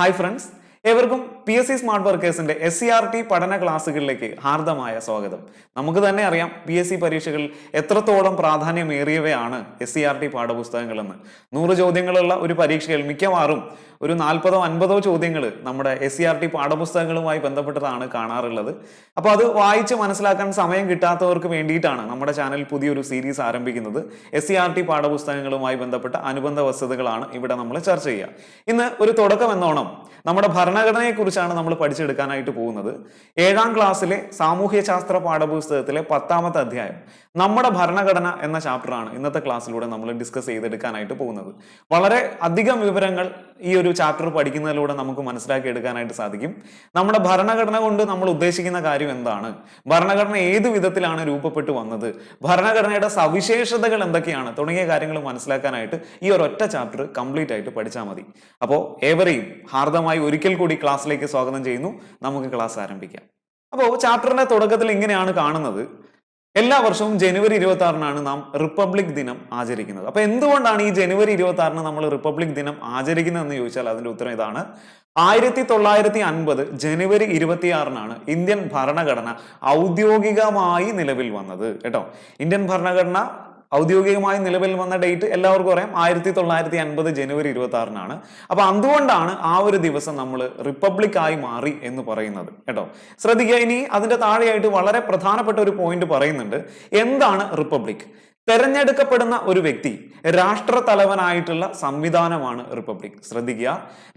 Hi friends, ഏവർക്കും PSC smart വർക്കേഴ്സിന്റെ SCRT പഠന ക്ലാസ്സുകളിലേക്ക് ഹാർദമായ സ്വാഗതം. നമുക്ക് തന്നെ അറിയാം PSC പരീക്ഷകളിൽ എത്രത്തോളം പ്രാധാന്യമേറിയവയാണ് SCRT പാഠപുസ്തകങ്ങളെന്ന്. 100 ചോദ്യങ്ങളുള്ള ഒരു പരീക്ഷയിൽ മിക്കവാറും ഒരു 40-50 ചോദ്യങ്ങൾ നമ്മുടെ SCRT പാഠപുസ്തകങ്ങളുമായി ബന്ധപ്പെട്ടതാണ് കാണാറുള്ളത്. അപ്പോൾ അത് വായിച്ച് മനസ്സിലാക്കാൻ സമയം കിട്ടാത്തവർക്ക് വേണ്ടിയിട്ടാണ് നമ്മുടെ ചാനൽ പുതിയൊരു സീരീസ് ആരംഭിക്കുന്നത്. SCRT പാഠപുസ്തകങ്ങളുമായി ബന്ധപ്പെട്ട അനുബന്ധ വസ്തുതകളാണ് ഇവിടെ നമ്മൾ ചർച്ച ചെയ്യുക. ഇന്ന് ഒരു തുടക്കം എന്നോണം നമ്മുടെ ഭരണഘടനയെ കുറിച്ചാണ് നമ്മൾ പഠിച്ചെടുക്കാനായിട്ട് പോകുന്നത്. 7ാം ക്ലാസ്സിലെ സാമൂഹ്യശാസ്ത്ര പാഠപുസ്തകത്തിലെ 10ാമത്തെ അധ്യായം നമ്മുടെ ഭരണഘടന എന്ന ചാപ്റ്ററാണ് ഇന്നത്തെ ക്ലാസ്സിലൂടെ നമ്മൾ ഡിസ്കസ് ചെയ്തെടുക്കാനായിട്ട് പോകുന്നത്. വളരെ അധികം വിവരങ്ങൾ ഈ ഒരു ചാപ്റ്റർ പഠിക്കുന്നതിലൂടെ നമുക്ക് മനസ്സിലാക്കി എടുക്കാനായിട്ട് സാധിക്കും. നമ്മുടെ ഭരണഘടന കൊണ്ട് നമ്മൾ ഉദ്ദേശിക്കുന്ന കാര്യം എന്താണ്, ഭരണഘടന ഏത് വിധത്തിലാണ് രൂപപ്പെട്ടു വന്നത്, ഭരണഘടനയുടെ സവിശേഷതകൾ എന്തൊക്കെയാണ് തുടങ്ങിയ കാര്യങ്ങൾ മനസ്സിലാക്കാനായിട്ട് ഈ ഒരൊറ്റ ചാപ്റ്റർ കംപ്ലീറ്റ് ആയിട്ട് പഠിച്ചാൽ മതി. അപ്പോൾ ഏവരെയും ഹാർദമായി ഒരിക്കൽ കൂടി ക്ലാസ്സിലേക്ക് സ്വാഗതം ചെയ്യുന്നു. നമുക്ക് ക്ലാസ് ആരംഭിക്കാം. അപ്പോൾ ചാപ്റ്ററിന്റെ തുടക്കത്തിൽ ഇങ്ങനെയാണ് കാണുന്നത്. എല്ലാ വർഷവും ജനുവരി 26-നാണ് നാം റിപ്പബ്ലിക് ദിനം ആചരിക്കുന്നത്. അപ്പൊ എന്തുകൊണ്ടാണ് ഈ ജനുവരി 26-ന് നമ്മൾ റിപ്പബ്ലിക് ദിനം ആചരിക്കുന്നതെന്ന് ചോദിച്ചാൽ അതിന്റെ ഉത്തരം ഇതാണ്. 1950 ജനുവരി 26-നാണ് ഇന്ത്യൻ ഭരണഘടന ഔദ്യോഗികമായി നിലവിൽ വന്നത് കേട്ടോ. ഇന്ത്യൻ ഭരണഘടന ഔദ്യോഗികമായി നിലവിൽ വന്ന ഡേറ്റ് എല്ലാവർക്കും അറിയാം, 1950 ജനുവരി 26-നാണ്. അപ്പൊ അതുകൊണ്ടാണ് ആ ഒരു ദിവസം നമ്മൾ റിപ്പബ്ലിക് ആയി മാറി എന്ന് പറയുന്നത് കേട്ടോ. ശ്രദ്ധിക്കുക, ഇനി അതിന്റെ താഴെയായിട്ട് വളരെ പ്രധാനപ്പെട്ട ഒരു പോയിന്റ് പറയുന്നുണ്ട്. എന്താണ് റിപ്പബ്ലിക്? തെരഞ്ഞെടുക്കപ്പെടുന്ന ഒരു വ്യക്തി രാഷ്ട്ര തലവനായിട്ടുള്ള സംവിധാനമാണ് റിപ്പബ്ലിക്. ശ്രദ്ധിക്കുക,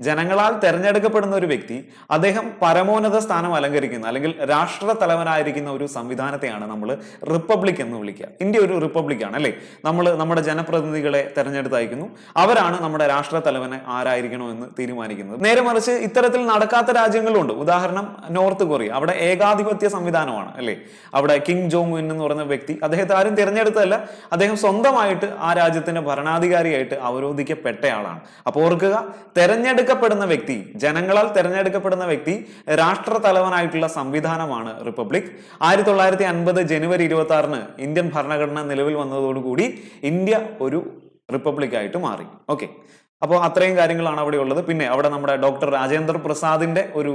ജനങ്ങളാൽ തെരഞ്ഞെടുക്കപ്പെടുന്ന ഒരു വ്യക്തി അദ്ദേഹം പരമോന്നത സ്ഥാനം അലങ്കരിക്കുന്ന അല്ലെങ്കിൽ രാഷ്ട്ര തലവനായിരിക്കുന്ന ഒരു സംവിധാനത്തെയാണ് നമ്മൾ റിപ്പബ്ലിക് എന്ന് വിളിക്കുക. ഇന്ത്യ ഒരു റിപ്പബ്ലിക് ആണ് അല്ലേ. നമ്മൾ നമ്മുടെ ജനപ്രതിനിധികളെ തെരഞ്ഞെടുത്തയക്കുന്നു, അവരാണ് നമ്മുടെ രാഷ്ട്ര തലവനെ ആരായിരിക്കണോ എന്ന് തീരുമാനിക്കുന്നത്. നേരെ മറിച്ച് ഇത്തരത്തിൽ നടക്കാത്ത രാജ്യങ്ങളുണ്ട്. ഉദാഹരണം നോർത്ത് കൊറിയ, അവിടെ ഏകാധിപത്യ സംവിധാനമാണ് അല്ലേ. അവിടെ കിം ജോങ് ഉൻ എന്ന് പറയുന്ന വ്യക്തി, അദ്ദേഹത്തെ ആരും തിരഞ്ഞെടുത്തതല്ല, അദ്ദേഹം സ്വന്തമായിട്ട് ആ രാജ്യത്തിന്റെ ഭരണാധികാരിയായിട്ട് അവരോധിക്കപ്പെട്ടയാളാണ്. അപ്പോൾ ഓർക്കുക, തെരഞ്ഞെടുക്കപ്പെടുന്ന വ്യക്തി, ജനങ്ങളാൽ തെരഞ്ഞെടുക്കപ്പെടുന്ന വ്യക്തി രാഷ്ട്ര തലവനായിട്ടുള്ള സംവിധാനമാണ് റിപ്പബ്ലിക്. 1950 ജനുവരി 26-ന് ഇന്ത്യൻ ഭരണഘടന നിലവിൽ വന്നതോടുകൂടി ഇന്ത്യ ഒരു റിപ്പബ്ലിക് ആയിട്ട് മാറി. ഓക്കെ, അപ്പോൾ അത്രയും കാര്യങ്ങളാണ് അവിടെ ഉള്ളത്. പിന്നെ അവിടെ നമ്മുടെ ഡോക്ടർ രാജേന്ദ്ര പ്രസാദിന്റെ ഒരു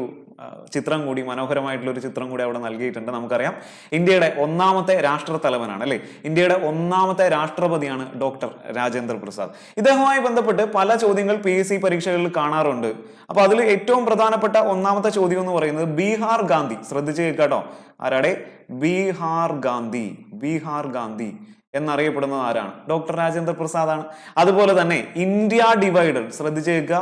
ചിത്രം കൂടി, മനോഹരമായിട്ടുള്ള ഒരു ചിത്രം കൂടി അവിടെ നൽകിയിട്ടുണ്ട്. നമുക്കറിയാം ഇന്ത്യയുടെ 1ാമത്തെ രാഷ്ട്ര തലവനാണ് അല്ലെ, ഇന്ത്യയുടെ 1ാമത്തെ രാഷ്ട്രപതിയാണ് ഡോക്ടർ രാജേന്ദ്ര പ്രസാദ്. ഇദ്ദേഹവുമായി ബന്ധപ്പെട്ട് പല ചോദ്യങ്ങൾ PSC പരീക്ഷകളിൽ കാണാറുണ്ട്. അപ്പൊ അതിൽ ഏറ്റവും പ്രധാനപ്പെട്ട 1ാമത്തെ ചോദ്യം എന്ന് പറയുന്നത് ബീഹാർ ഗാന്ധി. ശ്രദ്ധിച്ച് കേൾക്കാട്ടോ, ആരാടെ? ബീഹാർ ഗാന്ധി. ബീഹാർ ഗാന്ധി എന്നറിയപ്പെടുന്നത് ആരാണ്? ഡോക്ടർ രാജേന്ദ്ര പ്രസാദ് ആണ്. അതുപോലെ തന്നെ ഇന്ത്യ ഡിവൈഡഡ്, ശ്രദ്ധിച്ചു കേൾക്കുക,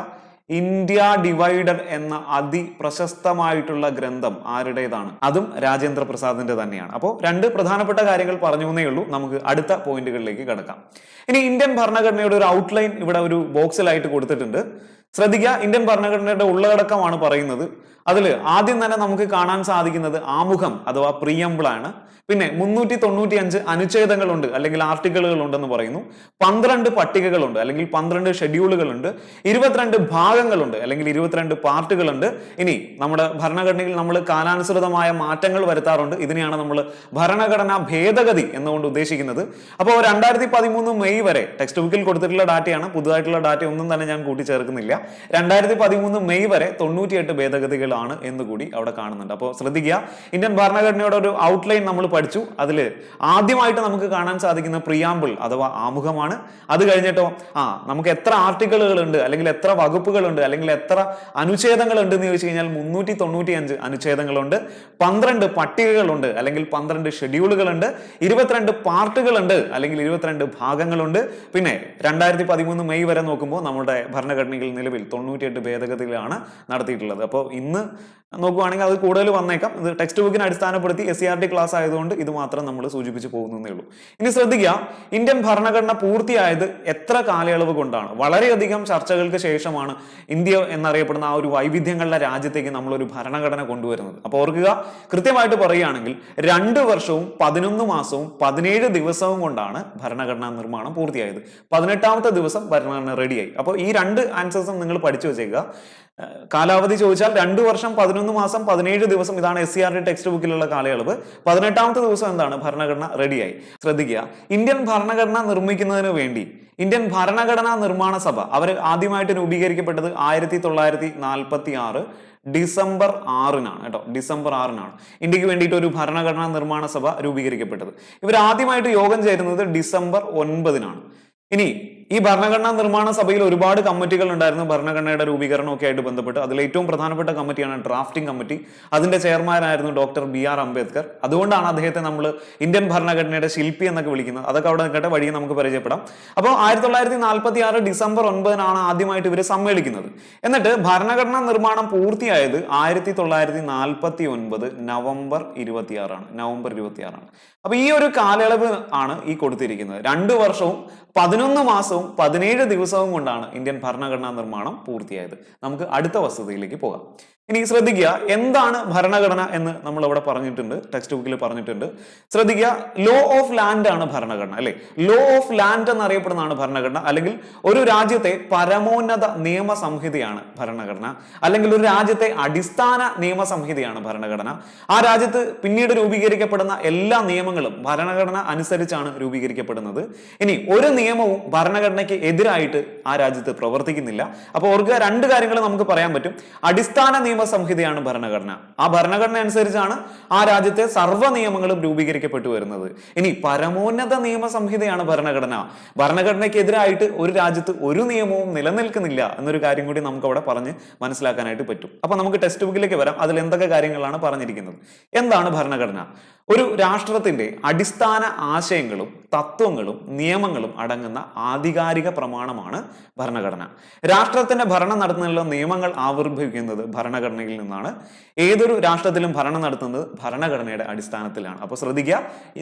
ഇന്ത്യ ഡിവൈഡഡ് എന്ന അതിപ്രശസ്തമായിട്ടുള്ള ഗ്രന്ഥം ആരുടേതാണ്? അതും രാജേന്ദ്ര പ്രസാദിന്റെ തന്നെയാണ്. അപ്പോൾ 2 പ്രധാനപ്പെട്ട കാര്യങ്ങൾ പറഞ്ഞു എന്നേ ഉള്ളൂ. നമുക്ക് അടുത്ത പോയിന്റുകളിലേക്ക് കടക്കാം. ഇനി ഇന്ത്യൻ ഭരണഘടനയുടെ ഒരു ഔട്ട്ലൈൻ ഇവിടെ ഒരു ബോക്സിലായിട്ട് കൊടുത്തിട്ടുണ്ട്. ശ്രദ്ധിക്കുക, ഇന്ത്യൻ ഭരണഘടനയുടെ ഉള്ളടക്കമാണ് പറയുന്നത്. അതിൽ ആദ്യം തന്നെ നമുക്ക് കാണാൻ സാധിക്കുന്നത് ആമുഖം അഥവാ പ്രിയമ്പിൾ ആണ്. പിന്നെ 395 അനുച്ഛേദങ്ങളുണ്ട് അല്ലെങ്കിൽ ആർട്ടിക്കിളുകൾ ഉണ്ടെന്ന് പറയുന്നു. 12 പട്ടികകളുണ്ട് അല്ലെങ്കിൽ 12 ഷെഡ്യൂളുകളുണ്ട്. 22 ഭാഗങ്ങളുണ്ട് അല്ലെങ്കിൽ 22 പാർട്ടുകളുണ്ട്. ഇനി നമ്മുടെ ഭരണഘടനയിൽ നമ്മൾ കാലാനുസൃതമായ മാറ്റങ്ങൾ വരുത്താറുണ്ട്. ഇതിനെയാണ് നമ്മൾ ഭരണഘടനാ ഭേദഗതി എന്നുകൊണ്ട് ഉദ്ദേശിക്കുന്നത്. അപ്പോൾ 2013 മെയ് വരെ ടെക്സ്റ്റ് ബുക്കിൽ കൊടുത്തിട്ടുള്ള ഡാറ്റയാണ്, പുതുതായിട്ടുള്ള ഡാറ്റ ഒന്നും തന്നെ ഞാൻ കൂട്ടിച്ചേർക്കുന്നില്ല. 2013 മെയ് വരെ 98 ഭേദഗതികളാണ് എന്ന് കൂടി അവിടെ കാണുന്നുണ്ട്. അപ്പോൾ ശ്രദ്ധിക്കുക, ഇന്ത്യൻ ഭരണഘടനയുടെ ഒരു ഔട്ട്ലൈൻ നമ്മൾ പഠിച്ചു. അതിൽ ആദ്യമായിട്ട് നമുക്ക് കാണാൻ സാധിക്കുന്ന പ്രിയാമ്പിൾ അഥവാ ആമുഖമാണ്. അത് കഴിഞ്ഞിട്ടോ നമുക്ക് എത്ര ആർട്ടിക്കിളുകൾ ഉണ്ട് അല്ലെങ്കിൽ എത്ര വകുപ്പുകളുണ്ട് അല്ലെങ്കിൽ എത്ര അനുച്ഛേദങ്ങൾ ഉണ്ട് എന്ന് ചോദിച്ചു കഴിഞ്ഞാൽ 395 അനുച്ഛേദങ്ങളുണ്ട്, 12 പട്ടികകളുണ്ട് അല്ലെങ്കിൽ 12 ഷെഡ്യൂളുകളുണ്ട്, 22 പാർട്ടുകളുണ്ട് അല്ലെങ്കിൽ 22 ഭാഗങ്ങളുണ്ട്. പിന്നെ 2013 മെയ് വരെ നോക്കുമ്പോൾ നമ്മുടെ ഭരണഘടനയിൽ നിലവിൽ 98 ഭേദഗതികളാണ് നടത്തിയിട്ടുള്ളത്. അപ്പോൾ ഇന്ന് നോക്കുകയാണെങ്കിൽ അത് കൂടുതൽ വന്നേക്കാം. ഇത് ടെക്സ്റ്റ് ബുക്കിനെ അടിസ്ഥാനപ്പെടുത്തി SCRT ക്ലാസ് ആയതുകൊണ്ട് ഇത് മാത്രം നമ്മൾ സൂചിപ്പിച്ച് പോകുന്നേ ഉള്ളൂ. ഇനി ശ്രദ്ധിക്കുക, ഇന്ത്യൻ ഭരണഘടന പൂർത്തിയായത് എത്ര കാലയളവ് കൊണ്ടാണ്? വളരെയധികം ചർച്ചകൾക്ക് ശേഷമാണ് ഇന്ത്യ എന്നറിയപ്പെടുന്ന ആ ഒരു വൈവിധ്യങ്ങളുടെ രാജ്യത്തേക്ക് നമ്മളൊരു ഭരണഘടന കൊണ്ടുവരുന്നത്. അപ്പോൾ ഓർക്കുക, കൃത്യമായിട്ട് പറയുകയാണെങ്കിൽ 2 വർഷവും 11 മാസവും 17 ദിവസവും കൊണ്ടാണ് ഭരണഘടനാ നിർമ്മാണം പൂർത്തിയായത്. 18ാമത്തെ ദിവസം ഭരണഘടന റെഡിയായി. അപ്പോൾ ഈ 2 ആൻസേഴ്സും എന്ന് നിങ്ങൾ പഠിച്ചു വെച്ചേക്കുക. കാലാവധി ചോദിച്ചാൽ 2 വർഷം 11 മാസം 17 ദിവസം, ഇതാണ് SCRT ടെക്സ്റ്റ് ബുക്കിലുള്ള കാലയളവ്. 18ാമത്തെ ദിവസം എന്താണ്? ഭരണഘടന റെഡിയായി. ശ്രദ്ധിക്കുക, ഇന്ത്യൻ ഭരണഘടന നിർമ്മിക്കുന്നതിന് വേണ്ടി ഇന്ത്യൻ ഭരണഘടനാ നിർമ്മാണ സഭ അവർ ആദ്യമായിട്ട് രൂപീകരിക്കപ്പെട്ടത് 1946 ഡിസംബർ 6-നാണ് കേട്ടോ. ഡിസംബർ 6-നാണ് ഇന്ത്യക്ക് വേണ്ടിയിട്ട് ഒരു ഭരണഘടനാ നിർമ്മാണ സഭ രൂപീകരിക്കപ്പെട്ടത്. ഇവർ ആദ്യമായിട്ട് യോഗം ചേരുന്നത് ഡിസംബർ 9-നാണ്. ഇനി ഈ ഭരണഘടനാ നിർമ്മാണ സഭയിൽ ഒരുപാട് കമ്മിറ്റികൾ ഉണ്ടായിരുന്നു ഭരണഘടനയുടെ രൂപീകരണമൊക്കെ ആയിട്ട് ബന്ധപ്പെട്ട്. അതിൽ ഏറ്റവും പ്രധാനപ്പെട്ട കമ്മിറ്റിയാണ് ഡ്രാഫ്റ്റിംഗ് കമ്മിറ്റി. അതിന്റെ ചെയർമാനായിരുന്നു ഡോക്ടർ BR അംബേദ്കർ. അതുകൊണ്ടാണ് അദ്ദേഹത്തെ നമ്മൾ ഇന്ത്യൻ ഭരണഘടനയുടെ ശില്പി എന്നൊക്കെ വിളിക്കുന്നത്. അതൊക്കെ അവിടെ നിൽക്കട്ടെ, വഴിയെ നമുക്ക് പരിചയപ്പെടാം. അപ്പോൾ 1946 ഡിസംബർ 9-നാണ് ആദ്യമായിട്ട് ഇവർ സമ്മേളിക്കുന്നത്. എന്നിട്ട് ഭരണഘടനാ നിർമ്മാണം പൂർത്തിയായത് 1949 നവംബർ 26-ആണ്. അപ്പൊ ഈ ഒരു കാലയളവ് ആണ് ഈ കൊടുത്തിരിക്കുന്നത്. 2 വർഷവും 11 മാസവും 17 ദിവസവും കൊണ്ടാണ് ഇന്ത്യൻ ഭരണഘടനാ നിർമ്മാണം പൂർത്തിയായത്. നമുക്ക് അടുത്ത വസ്തുതയിലേക്ക് പോകാം. ഇനി ശ്രദ്ധിക്കുക, എന്താണ് ഭരണഘടന എന്ന് നമ്മൾ അവിടെ പറഞ്ഞിട്ടുണ്ട്, ടെക്സ്റ്റ് ബുക്കിൽ പറഞ്ഞിട്ടുണ്ട്. ശ്രദ്ധിക്കുക, ലോ ഓഫ് ലാൻഡ് ആണ് ഭരണഘടന, അല്ലെ? ലോ ഓഫ് ലാൻഡ് എന്നറിയപ്പെടുന്നതാണ് ഭരണഘടന. അല്ലെങ്കിൽ ഒരു രാജ്യത്തെ പരമോന്നത നിയമ സംഹിതയാണ് ഭരണഘടന, അല്ലെങ്കിൽ ഒരു രാജ്യത്തെ അടിസ്ഥാന നിയമ സംഹിതയാണ് ഭരണഘടന. ആ രാജ്യത്ത് പിന്നീട് രൂപീകരിക്കപ്പെടുന്ന എല്ലാ നിയമങ്ങളും ഭരണഘടന അനുസരിച്ചാണ് രൂപീകരിക്കപ്പെടുന്നത്. ഇനി ഒരു നിയമവും ഭരണഘടനയ്ക്ക് എതിരായിട്ട് ആ രാജ്യത്ത് പ്രവർത്തിക്കുന്നില്ല. അപ്പോൾ ഓർക്കുക, 2 കാര്യങ്ങൾ നമുക്ക് പറയാൻ പറ്റും. അടിസ്ഥാന സംഹിതയാണ് ഭരണഘടന. ആ ഭരണഘടന അനുസരിച്ചാണ് ആ രാജ്യത്തെ സർവ്വ നിയമങ്ങളും രൂപീകരിക്കപ്പെട്ടു വരുന്നത്. ഇനി പരമോന്നത നിയമ സംഹിതയാണ് ഭരണഘടന. ഭരണഘടനയ്ക്കെതിരായിട്ട് ഒരു രാജ്യത്ത് ഒരു നിയമവും നിലനിൽക്കുന്നില്ല എന്നൊരു കാര്യം കൂടി നമുക്ക് അവിടെ പറഞ്ഞ് മനസ്സിലാക്കാനായിട്ട് പറ്റും. അപ്പൊ നമുക്ക് ടെക്സ്റ്റ് ബുക്കിലേക്ക് വരാം. അതിൽ എന്തൊക്കെ കാര്യങ്ങളാണ് പറഞ്ഞിരിക്കുന്നത്? എന്താണ് ഭരണഘടന? ഒരു രാഷ്ട്രത്തിന്റെ അടിസ്ഥാന ആശയങ്ങളും തത്വങ്ങളും നിയമങ്ങളും അടങ്ങുന്ന ആധികാരിക പ്രമാണമാണ് ഭരണഘടന. രാഷ്ട്രത്തിന്റെ ഭരണം നടത്തുന്നതിനുള്ള നിയമങ്ങൾ ആവിർഭവിക്കുന്നത് ഭരണഘടനയിൽ നിന്നാണ്. ഏതൊരു രാഷ്ട്രത്തിലും ഭരണം നടത്തുന്നത് ഭരണഘടനയുടെ അടിസ്ഥാനത്തിലാണ്. അപ്പൊ ശ്രദ്ധിക്കുക,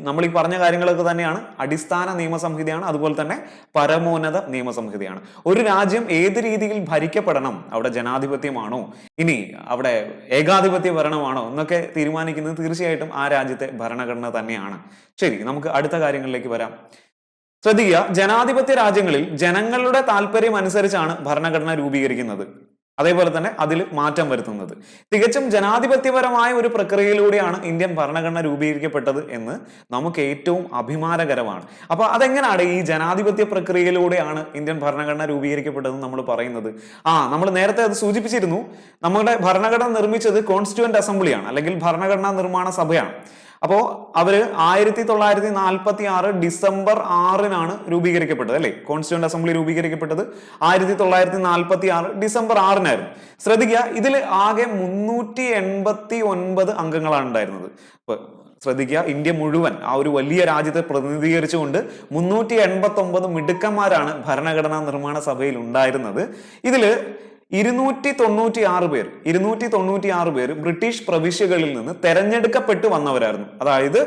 നമ്മൾ ഈ പറഞ്ഞ കാര്യങ്ങളൊക്കെ തന്നെയാണ്. അടിസ്ഥാന നിയമസംഹിതയാണ്, അതുപോലെ തന്നെ പരമോന്നത നിയമസംഹിതയാണ്. ഒരു രാജ്യം ഏത് രീതിയിൽ ഭരിക്കപ്പെടണം, അവിടെ ജനാധിപത്യമാണോ ഇനി അവിടെ ഏകാധിപത്യ ഭരണമാണോ എന്നൊക്കെ തീരുമാനിക്കുന്നത് തീർച്ചയായിട്ടും ആ രാജ്യത്തെ ഭരണഘടന തന്നെയാണ്. ശരി, നമുക്ക് അടുത്ത കാര്യങ്ങളിലേക്ക് വരാം. ശ്രദ്ധിക്കുക, ജനാധിപത്യ രാജ്യങ്ങളിൽ ജനങ്ങളുടെ താല്പര്യം അനുസരിച്ചാണ് ഭരണഘടന രൂപീകരിക്കുന്നത്. അതേപോലെ തന്നെ അതിൽ മാറ്റം വരുത്തുന്നത്. തികച്ചും ജനാധിപത്യപരമായ ഒരു പ്രക്രിയയിലൂടെയാണ് ഇന്ത്യൻ ഭരണഘടന രൂപീകരിക്കപ്പെട്ടത് എന്ന് നമുക്ക് ഏറ്റവും അഭിമാനകരമാണ്. അപ്പൊ അതെങ്ങനെയാണ് ഈ ജനാധിപത്യ പ്രക്രിയയിലൂടെയാണ് ഇന്ത്യൻ ഭരണഘടന രൂപീകരിക്കപ്പെട്ടതെന്ന് നമ്മൾ പറയുന്നത്? നമ്മൾ നേരത്തെ അത് സൂചിപ്പിച്ചിരുന്നു. നമ്മുടെ ഭരണഘടന നിർമ്മിച്ചത് കോൺസ്റ്റിറ്റ്യൂവന്റ് അസംബ്ലിയാണ്, അല്ലെങ്കിൽ ഭരണഘടനാ നിർമ്മാണ സഭയാണ്. അപ്പോ അവര് 1946 ഡിസംബർ 6-നാണ് രൂപീകരിക്കപ്പെട്ടത്, അല്ലെ? കോൺസ്റ്റിറ്റ്യൂവന്റ് അസംബ്ലി രൂപീകരിക്കപ്പെട്ടത് 1946 ഡിസംബർ 6-നായിരുന്നു. ശ്രദ്ധിക്കുക, ഇതിൽ ആകെ 389 അംഗങ്ങളാണ് ഉണ്ടായിരുന്നത്. ശ്രദ്ധിക്കുക, ഇന്ത്യ മുഴുവൻ ആ ഒരു വലിയ രാജ്യത്തെ പ്രതിനിധീകരിച്ചുകൊണ്ട് 389 മിടുക്കന്മാരാണ് ഭരണഘടനാ നിർമ്മാണ സഭയിൽ ഉണ്ടായിരുന്നത്. ഇതില് 296 പേർ ബ്രിട്ടീഷ് പ്രവിശ്യകളിൽ നിന്ന് തെരഞ്ഞെടുക്കപ്പെട്ടു വന്നവരായിരുന്നു. അതായത്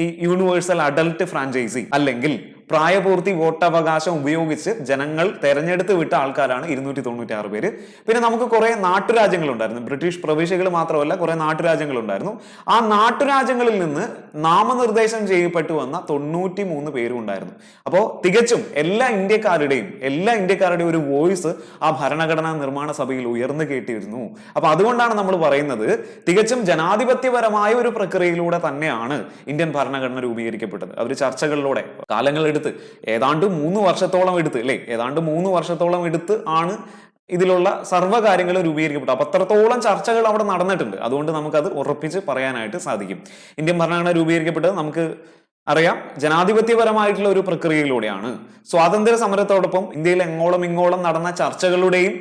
ഈ യൂണിവേഴ്സൽ അഡൽട്ട് ഫ്രാഞ്ചൈസി അല്ലെങ്കിൽ പ്രായപൂർത്തി വോട്ടവകാശം ഉപയോഗിച്ച് ജനങ്ങൾ തെരഞ്ഞെടുത്ത് വിട്ട ആൾക്കാരാണ് 296 പേര്. പിന്നെ നമുക്ക് കുറെ നാട്ടുരാജ്യങ്ങളുണ്ടായിരുന്നു. ബ്രിട്ടീഷ് പ്രവിശ്യകൾ മാത്രമല്ല, കുറെ നാട്ടുരാജ്യങ്ങളുണ്ടായിരുന്നു. ആ നാട്ടുരാജ്യങ്ങളിൽ നിന്ന് നാമനിർദ്ദേശം ചെയ്യപ്പെട്ടു വന്ന 93 പേരും ഉണ്ടായിരുന്നു. അപ്പോൾ തികച്ചും എല്ലാ ഇന്ത്യക്കാരുടെയും ഒരു വോയിസ് ആ ഭരണഘടനാ നിർമ്മാണ സഭയിൽ ഉയർന്നു കേട്ടിരുന്നു. അപ്പൊ അതുകൊണ്ടാണ് നമ്മൾ പറയുന്നത്, തികച്ചും ജനാധിപത്യപരമായ ഒരു പ്രക്രിയയിലൂടെ തന്നെയാണ് ഇന്ത്യൻ ഭരണഘടന രൂപീകരിക്കപ്പെട്ടത്. അവർ ചർച്ചകളിലൂടെ കാലങ്ങൾ ഏതാണ്ട് 3 വർഷത്തോളം എടുത്ത്, അല്ലെ? ഏതാണ്ട് 3 വർഷത്തോളം എടുത്ത് ആണ് ഇതിലുള്ള സർവ്വ കാര്യങ്ങളും രൂപീകരിക്കപ്പെട്ടു. അപ്പൊ അത്രത്തോളം ചർച്ചകൾ അവിടെ നടന്നിട്ടുണ്ട്. അതുകൊണ്ട് നമുക്കത് ഉറപ്പിച്ച് പറയാനായിട്ട് സാധിക്കും. ഇന്ത്യൻ ഭരണഘടന രൂപീകരിക്കപ്പെട്ടത് നമുക്ക് അറിയാം ജനാധിപത്യപരമായിട്ടുള്ള ഒരു പ്രക്രിയയിലൂടെയാണ്. സ്വാതന്ത്ര്യ സമരത്തോടൊപ്പം ഇന്ത്യയിൽ ഇങ്ങോളം നടന്ന ചർച്ചകളുടെയും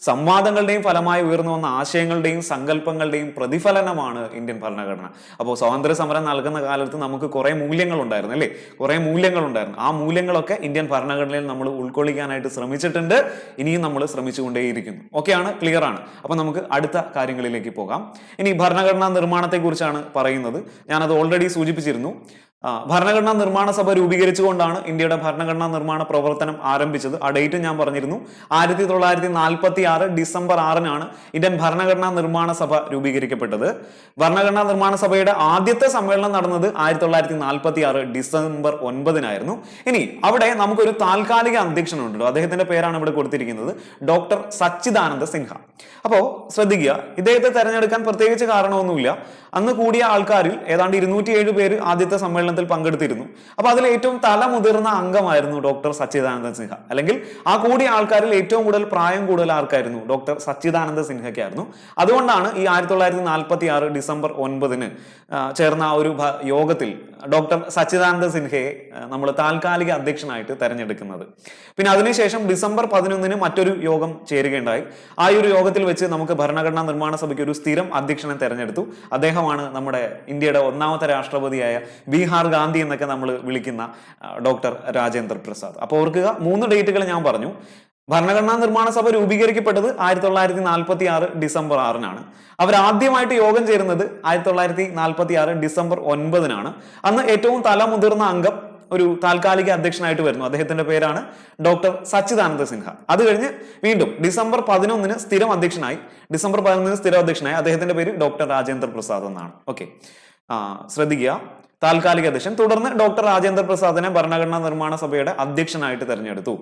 സംവാദങ്ങളുടെയും ഫലമായി ഉയർന്നു വന്ന ആശയങ്ങളുടെയും സങ്കല്പങ്ങളുടെയും പ്രതിഫലനമാണ് ഇന്ത്യൻ ഭരണഘടന. അപ്പോൾ സ്വാതന്ത്ര്യ സമരം നൽകുന്ന കാലത്ത് നമുക്ക് കുറെ മൂല്യങ്ങൾ ഉണ്ടായിരുന്നു, അല്ലെ? കുറെ മൂല്യങ്ങൾ ഉണ്ടായിരുന്നു. ആ മൂല്യങ്ങളൊക്കെ ഇന്ത്യൻ ഭരണഘടനയിൽ നമ്മൾ ഉൾക്കൊള്ളിക്കാനായിട്ട് ശ്രമിച്ചിട്ടുണ്ട്. ഇനിയും നമ്മൾ ശ്രമിച്ചുകൊണ്ടേയിരിക്കുന്നു. ഓക്കെയാണ്, ക്ലിയർ ആണ്. അപ്പൊ നമുക്ക് അടുത്ത കാര്യങ്ങളിലേക്ക് പോകാം. ഇനി ഭരണഘടനാ നിർമ്മാണത്തെ കുറിച്ചാണ് പറയുന്നത്. ഞാനത് ഓൾറെഡി സൂചിപ്പിച്ചിരുന്നു. ഭരണഘടനാ നിർമ്മാണ സഭ രൂപീകരിച്ചുകൊണ്ടാണ് ഇന്ത്യയുടെ ഭരണഘടനാ നിർമ്മാണ പ്രവർത്തനം ആരംഭിച്ചത്. ആ ഡേറ്റ് ഞാൻ പറഞ്ഞിരുന്നു. 1946 ഡിസംബർ 6-നാണ് ഇന്ത്യൻ ഭരണഘടനാ നിർമ്മാണ സഭ രൂപീകരിക്കപ്പെട്ടത്. ഭരണഘടനാ നിർമ്മാണ സഭയുടെ ആദ്യത്തെ സമ്മേളനം നടന്നത് 1946 ഡിസംബർ 9-നായിരുന്നു. ഇനി അവിടെ നമുക്കൊരു താൽക്കാലിക അധ്യക്ഷനുണ്ടല്ലോ, അദ്ദേഹത്തിന്റെ പേരാണ് ഇവിടെ കൊടുത്തിരിക്കുന്നത്, ഡോക്ടർ സച്ചിദാനന്ദ സിൻഹ. അപ്പോ ശ്രദ്ധിക്കുക, ഇദ്ദേഹത്തെ തെരഞ്ഞെടുക്കാൻ പ്രത്യേകിച്ച് കാരണമൊന്നുമില്ല. അന്ന് കൂടിയ ആൾക്കാരിൽ ഏതാണ്ട് 207 പേര് ആദ്യത്തെ സമ്മേളനത്തിൽ പങ്കെടുത്തിരുന്നു. അപ്പൊ അതിൽ ഏറ്റവും തലമുതിർന്ന അംഗമായിരുന്നു ഡോക്ടർ സച്ചിദാനന്ദ സിൻഹ. അല്ലെങ്കിൽ ആ കൂടിയ ആൾക്കാരിൽ ഏറ്റവും പ്രായം കൂടുതൽ ആർക്കായിരുന്നു? ഡോക്ടർ സച്ചിദാനന്ദ സിൻഹയ്ക്കായിരുന്നു. അതുകൊണ്ടാണ് ഈ 1946 ഡിസംബർ 9-ന് ചേർന്ന ആ ഒരു യോഗത്തിൽ ഡോക്ടർ സച്ചിദാനന്ദ സിൻഹയെ നമ്മൾ താൽക്കാലിക അധ്യക്ഷനായിട്ട് തെരഞ്ഞെടുക്കുന്നത്. പിന്നെ അതിനുശേഷം ഡിസംബർ 11-ന് മറ്റൊരു യോഗം ചേരുകയുണ്ടായി. ആ ഒരു യോഗത്തിൽ വെച്ച് നമുക്ക് ഭരണഘടനാ നിർമ്മാണ സഭയ്ക്ക് ഒരു സ്ഥിരം അധ്യക്ഷനെ തെരഞ്ഞെടുത്തു. അദ്ദേഹമാണ് നമ്മുടെ ഇന്ത്യയുടെ ഒന്നാമത്തെ രാഷ്ട്രപതിയായ ബീഹാർ ഗാന്ധി എന്നൊക്കെ നമ്മൾ വിളിക്കുന്ന ഡോക്ടർ രാജേന്ദ്ര പ്രസാദ്. അപ്പോൾ ഓർക്കുക, 3 ഡേറ്റുകൾ ഞാൻ പറഞ്ഞു. ഭരണഘടനാ നിർമ്മാണ സഭ രൂപീകരിക്കപ്പെട്ടത് 1946 ഡിസംബർ 6-നാണ്. അവർ ആദ്യമായിട്ട് യോഗം ചേരുന്നത് 1946 ഡിസംബർ 9-നാണ്. അന്ന് ഏറ്റവും തലമുതിർന്ന അംഗം ഒരു താൽക്കാലിക അധ്യക്ഷനായിട്ട് വരുന്നു. അദ്ദേഹത്തിന്റെ പേരാണ് ഡോക്ടർ സച്ചിദാനന്ദ സിൻഹ. അത് കഴിഞ്ഞ് വീണ്ടും ഡിസംബർ 11-ന് സ്ഥിരം അധ്യക്ഷനായി. ഡിസംബർ 11-ന് സ്ഥിരം അധ്യക്ഷനായി. അദ്ദേഹത്തിന്റെ പേര് ഡോക്ടർ രാജേന്ദ്ര പ്രസാദ് എന്നാണ്. ഓക്കെ, ശ്രദ്ധിക്കുക, താൽക്കാലിക അധ്യക്ഷൻ. തുടർന്ന് ഡോക്ടർ രാജേന്ദ്ര പ്രസാദിനെ ഭരണഘടനാ നിർമ്മാണ സഭയുടെ അധ്യക്ഷനായിട്ട് തെരഞ്ഞെടുത്തു.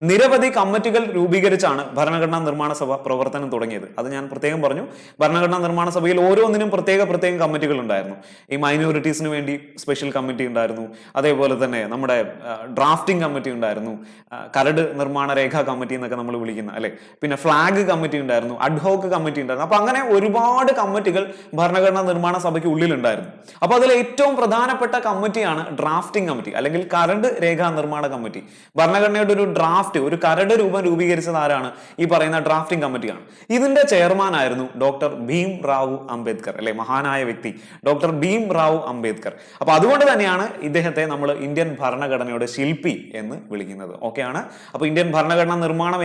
നിരവധി കമ്മിറ്റികൾ രൂപീകരിച്ചാണ് ഭരണഘടനാ നിർമ്മാണ സഭ പ്രവർത്തനം തുടങ്ങിയത്. അത് ഞാൻ പ്രത്യേകം പറഞ്ഞു. ഭരണഘടനാ നിർമ്മാണ സഭയിൽ ഓരോന്നിനും പ്രത്യേക കമ്മിറ്റികൾ ഉണ്ടായിരുന്നു. ഈ മൈനോറിറ്റീസിന് വേണ്ടി സ്പെഷ്യൽ കമ്മിറ്റി ഉണ്ടായിരുന്നു. അതേപോലെ തന്നെ നമ്മുടെ ഡ്രാഫ്റ്റിംഗ് കമ്മിറ്റി ഉണ്ടായിരുന്നു. കരട് നിർമ്മാണ രേഖാ കമ്മിറ്റി എന്നൊക്കെ നമ്മൾ വിളിക്കുന്ന അല്ലെ. പിന്നെ ഫ്ലാഗ് കമ്മിറ്റി ഉണ്ടായിരുന്നു, അഡ്ഹോക്ക് കമ്മിറ്റി ഉണ്ടായിരുന്നു. അപ്പൊ അങ്ങനെ ഒരുപാട് കമ്മിറ്റികൾ ഭരണഘടനാ നിർമ്മാണ സഭയ്ക്ക് ഉള്ളിലുണ്ടായിരുന്നു. അപ്പൊ അതിൽ ഏറ്റവും പ്രധാനപ്പെട്ട കമ്മിറ്റിയാണ് ഡ്രാഫ്റ്റിംഗ് കമ്മിറ്റി അല്ലെങ്കിൽ കരട് രേഖാ നിർമ്മാണ കമ്മിറ്റി. ഭരണഘടനയുടെ ഒരു ഡ്രാഫ്റ്റ്, ഒരു കരട് രൂപം രൂപീകരിച്ചത് ആരാണ്? ഈ പറയുന്ന ഡ്രാഫ്റ്റിംഗ് കമ്മിറ്റിയാണ്. ഇതിന്റെ ചെയർമാൻ ആയിരുന്നു ഡോക്ടർ ഭീം റാവു അംബേദ്കർ, അല്ലെ, മഹാനായ വ്യക്തി ഡോക്ടർ ഭീം റാവു അംബേദ്കർ. അപ്പൊ അതുകൊണ്ട് തന്നെയാണ് ഇദ്ദേഹത്തെ നമ്മൾ ഇന്ത്യൻ ഭരണഘടനയുടെ ശില്പി എന്ന് വിളിക്കുന്നത്. ഓക്കെയാണ്. അപ്പൊ ഇന്ത്യൻ ഭരണഘടനാ നിർമ്മാണം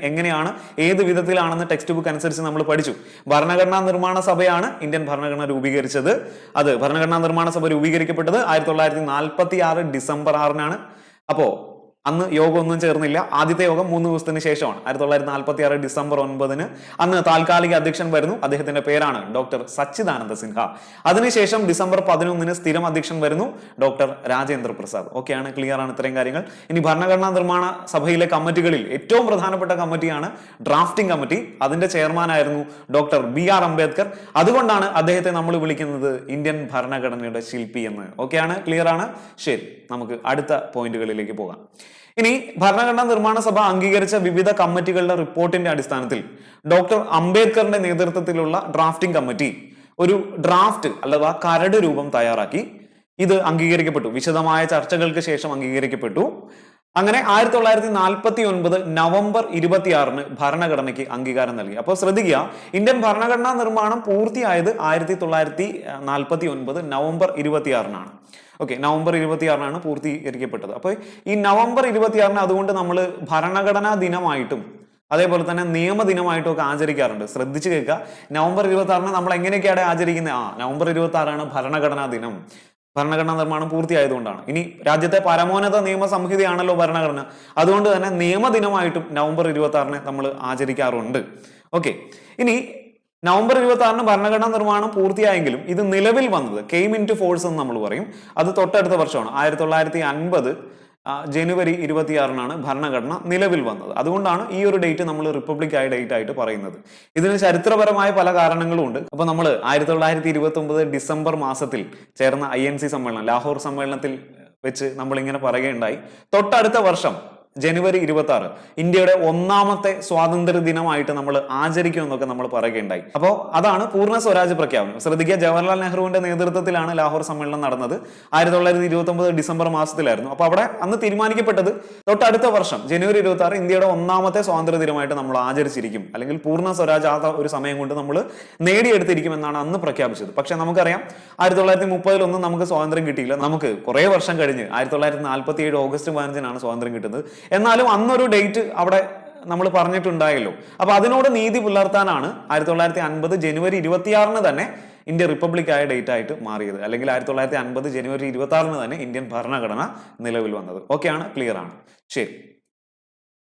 എങ്ങനെയാണ്, ഏത് വിധത്തിലാണെന്ന് ടെക്സ്റ്റ് ബുക്ക് അനുസരിച്ച് നമ്മൾ പഠിച്ചു. ഭരണഘടനാ നിർമ്മാണ സഭയാണ് ഇന്ത്യൻ ഭരണഘടന രൂപീകരിച്ചത്. അത് ഭരണഘടനാ നിർമ്മാണ സഭ രൂപീകരിക്കപ്പെട്ടത് 1946 ഡിസംബർ 6-നാണ്. അപ്പോ അന്ന് യോഗം ഒന്നും ചേർന്നില്ല. ആദ്യത്തെ യോഗം 3 ദിവസത്തിന് ശേഷമാണ്, 1946 ഡിസംബർ 9-ന്. അന്ന് താൽക്കാലിക അധ്യക്ഷൻ വരുന്നു. അദ്ദേഹത്തിന്റെ പേരാണ് ഡോക്ടർ സച്ചിദാനന്ദ സിൻഹ. അതിനുശേഷം ഡിസംബർ 11-ന് സ്ഥിരം അധ്യക്ഷൻ വരുന്നു, ഡോക്ടർ രാജേന്ദ്ര പ്രസാദ്. ഓക്കെയാണ്, ക്ലിയർ ആണ് ഇത്രയും കാര്യങ്ങൾ. ഇനി ഭരണഘടനാ നിർമ്മാണ സഭയിലെ കമ്മിറ്റികളിൽ ഏറ്റവും പ്രധാനപ്പെട്ട കമ്മിറ്റിയാണ് ഡ്രാഫ്റ്റിംഗ് കമ്മിറ്റി. അതിന്റെ ചെയർമാൻ ആയിരുന്നു ഡോക്ടർ BR അംബേദ്കർ. അതുകൊണ്ടാണ് അദ്ദേഹത്തെ നമ്മൾ വിളിക്കുന്നത് ഇന്ത്യൻ ഭരണഘടനയുടെ ശില്പി എന്ന്. ഓക്കെയാണ്, ക്ലിയർ ആണ്. ശരി, നമുക്ക് അടുത്ത പോയിന്റുകളിലേക്ക് പോകാം. ഇനി ഭരണഘടനാ നിർമ്മാണ സഭ അംഗീകരിച്ച വിവിധ കമ്മിറ്റികളുടെ റിപ്പോർട്ടിന്റെ അടിസ്ഥാനത്തിൽ ഡോക്ടർ അംബേദ്കറിന്റെ നേതൃത്വത്തിലുള്ള ഡ്രാഫ്റ്റിംഗ് കമ്മിറ്റി ഒരു ഡ്രാഫ്റ്റ് അഥവാ കരട് രൂപം തയ്യാറാക്കി. ഇത് അംഗീകരിക്കപ്പെട്ടു. വിശദമായ ചർച്ചകൾക്ക് ശേഷം അംഗീകരിക്കപ്പെട്ടു. അങ്ങനെ 1949 നവംബർ 26-ന് ഭരണഘടനയ്ക്ക് അംഗീകാരം നൽകി. അപ്പോൾ ശ്രദ്ധിക്കുക, ഇന്ത്യൻ ഭരണഘടനാ നിർമ്മാണം പൂർത്തിയായത് 1949 നവംബർ 26-നാണ്. ഓക്കെ, നവംബർ 26-നാണ് പൂർത്തീകരിക്കപ്പെട്ടത്. അപ്പൊ ഈ നവംബർ 26-ന് അതുകൊണ്ട് നമ്മൾ ഭരണഘടനാ ദിനമായിട്ടും അതേപോലെ തന്നെ നിയമദിനമായിട്ടും ഒക്കെ ആചരിക്കാറുണ്ട്. ശ്രദ്ധിച്ചു കേൾക്കുക, നവംബർ 26-ന് നമ്മൾ എങ്ങനെയൊക്കെയാണ് ആചരിക്കുന്നത്? നവംബർ 26-ആണ് ഭരണഘടനാ ദിനം. ഭരണഘടനാ നിർമ്മാണം പൂർത്തിയായതുകൊണ്ടാണ്. ഇനി രാജ്യത്തെ പരമോന്നത നിയമ സംഹിതയാണല്ലോ ഭരണഘടന. അതുകൊണ്ട് തന്നെ നിയമദിനമായിട്ടും നവംബർ 26-ന് നമ്മൾ ആചരിക്കാറുണ്ട്. ഓക്കെ, ഇനി നവംബർ 26-ന് ഭരണഘടനാ നിർമ്മാണം പൂർത്തിയായെങ്കിലും ഇത് നിലവിൽ വന്നത് കെയിം ഇൻ ടു ഫോഴ്സ് എന്ന് നമ്മൾ പറയും. അത് തൊട്ടടുത്ത വർഷമാണ്. 1950 ജനുവരി 26-നാണ് ഭരണഘടന നിലവിൽ വന്നത്. അതുകൊണ്ടാണ് ഈ ഒരു ഡേറ്റ് നമ്മൾ റിപ്പബ്ലിക് ആയ ഡേറ്റ് ആയിട്ട് പറയുന്നത്. ഇതിന് ചരിത്രപരമായ പല കാരണങ്ങളും ഉണ്ട്. അപ്പൊ നമ്മൾ 1929 ഡിസംബർ മാസത്തിൽ ചേർന്ന INC സമ്മേളനം, ലാഹോർ സമ്മേളനത്തിൽ വെച്ച് നമ്മൾ ഇങ്ങനെ പറയുകയുണ്ടായി, തൊട്ടടുത്ത വർഷം ജനുവരി 26 ഇന്ത്യയുടെ ഒന്നാമത്തെ സ്വാതന്ത്ര്യ ദിനമായിട്ട് നമ്മൾ ആചരിക്കുമെന്നൊക്കെ നമ്മൾ പറയുകയുണ്ടായി. അപ്പോൾ അതാണ് പൂർണ്ണ സ്വരാജ് പ്രഖ്യാപനം. ശ്രദ്ധിക്കുക, ജവഹർലാൽ നെഹ്റുവിന്റെ നേതൃത്വത്തിലാണ് ലാഹോർ സമ്മേളനം നടന്നത്. 1929 ഡിസംബർ മാസത്തിലായിരുന്നു. അപ്പൊ അവിടെ അന്ന് തീരുമാനിക്കപ്പെട്ടത് തൊട്ടടുത്ത വർഷം ജനുവരി 26 ഇന്ത്യയുടെ ഒന്നാമത്തെ സ്വാതന്ത്ര്യ ദിനമായിട്ട് നമ്മൾ ആചരിച്ചിരിക്കും, അല്ലെങ്കിൽ പൂർണ്ണ സ്വരാജ് ആ ഒരു സമയം കൊണ്ട് നമ്മൾ നേടിയെടുത്തിരിക്കും എന്നാണ് അന്ന് പ്രഖ്യാപിച്ചത്. പക്ഷെ നമുക്കറിയാം 1930 നമുക്ക് സ്വാതന്ത്ര്യം കിട്ടിയില്ല. നമുക്ക് കുറെ വർഷം കഴിഞ്ഞ് 1947 ഓഗസ്റ്റ് 15-നാണ് സ്വാതന്ത്ര്യം കിട്ടുന്നത്. എന്നാലും അന്നൊരു ഡേറ്റ് അവിടെ നമ്മൾ പറഞ്ഞിട്ടുണ്ടായല്ലോ. അപ്പൊ അതിനോട് നീതി പുലർത്താനാണ് 1950 ജനുവരി 26 തന്നെ ഇന്ത്യ റിപ്പബ്ലിക് ആയ ഡേറ്റ് ആയിട്ട് മാറിയത്. അല്ലെങ്കിൽ 1950 ജനുവരി 26 തന്നെ ഇന്ത്യൻ ഭരണഘടന നിലവിൽ വന്നത്. ഓക്കെയാണ്, ക്ലിയർ ആണ്. ശരി,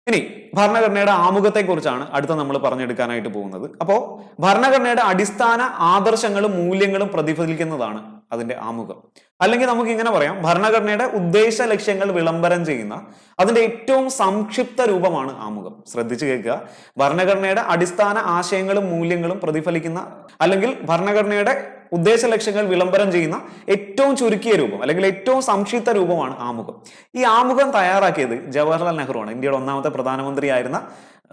ഇനി ഭരണഘടനയുടെ ആമുഖത്തെ കുറിച്ചാണ് അടുത്ത നമ്മൾ പറഞ്ഞെടുക്കാനായിട്ട് പോകുന്നത്. അപ്പോ ഭരണഘടനയുടെ അടിസ്ഥാന ആദർശങ്ങളും മൂല്യങ്ങളും പ്രതിഫലിക്കുന്നതാണ് അതിന്റെ ആമുഖം. അല്ലെങ്കിൽ നമുക്ക് ഇങ്ങനെ പറയാം, ഭരണഘടനയുടെ ഉദ്ദേശ ലക്ഷ്യങ്ങൾ വിളംബരം ചെയ്യുന്ന അതിന്റെ ഏറ്റവും സംക്ഷിപ്ത രൂപമാണ് ആമുഖം. ശ്രദ്ധിച്ചു കേൾക്കുക. ഭരണഘടനയുടെ അടിസ്ഥാന ആശയങ്ങളും മൂല്യങ്ങളും പ്രതിഫലിക്കുന്ന അല്ലെങ്കിൽ ഭരണഘടനയുടെ ഉദ്ദേശ ലക്ഷ്യങ്ങൾ വിളംബരം ചെയ്യുന്ന ഏറ്റവും ചുരുക്കിയ രൂപം അല്ലെങ്കിൽ ഏറ്റവും സംക്ഷിപ്ത രൂപമാണ് ആമുഖം. ഈ ആമുഖം തയ്യാറാക്കിയത് ജവഹർലാൽ നെഹ്റു ആണ്. ഇന്ത്യയുടെ ഒന്നാമത്തെ പ്രധാനമന്ത്രിയായിരുന്ന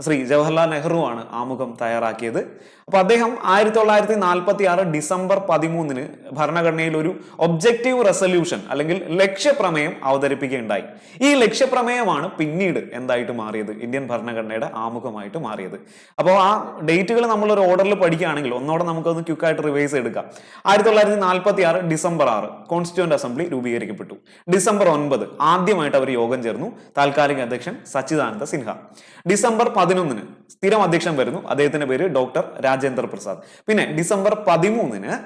ശ്രീ ജവഹർലാൽ നെഹ്റു ആണ് ആമുഖം തയ്യാറാക്കിയത്. അപ്പൊ അദ്ദേഹം 1946 ഡിസംബർ 13 ഭരണഘടനയിൽ ഒരു ഒബ്ജക്റ്റീവ് റെസൊല്യൂഷൻ അല്ലെങ്കിൽ ലക്ഷ്യപ്രമേയം അവതരിപ്പിക്കുകയുണ്ടായി. ഈ ലക്ഷ്യപ്രമേയമാണ് പിന്നീട് എന്തായിട്ട് മാറിയത്, ഇന്ത്യൻ ഭരണഘടനയുടെ ആമുഖമായിട്ട് മാറിയത്. അപ്പോൾ ആ ഡേറ്റുകൾ നമ്മൾ ഒരു ഓർഡറിൽ പഠിക്കുകയാണെങ്കിൽ ഒന്നോടെ നമുക്കൊന്ന് ക്വിക്കായിട്ട് റിവൈസ് എടുക്കാം. 1946 ഡിസംബർ 6 കോൺസ്റ്റിറ്റ്യൂന്റ് അസംബ്ലി രൂപീകരിക്കപ്പെട്ടു. ഡിസംബർ 9 ആദ്യമായിട്ട് അവർ യോഗം ചേർന്നു. താൽക്കാലിക അധ്യക്ഷൻ സച്ചിദാനന്ദ സിൻഹ. ഡിസംബർ 11 സ്ഥിരം അധ്യക്ഷൻ വരുന്നു. അദ്ദേഹത്തിന്റെ പേര് ഡോക്ടർ രാജേന്ദ്ര പ്രസാദ്. പിന്നെ ഡിസംബർ 13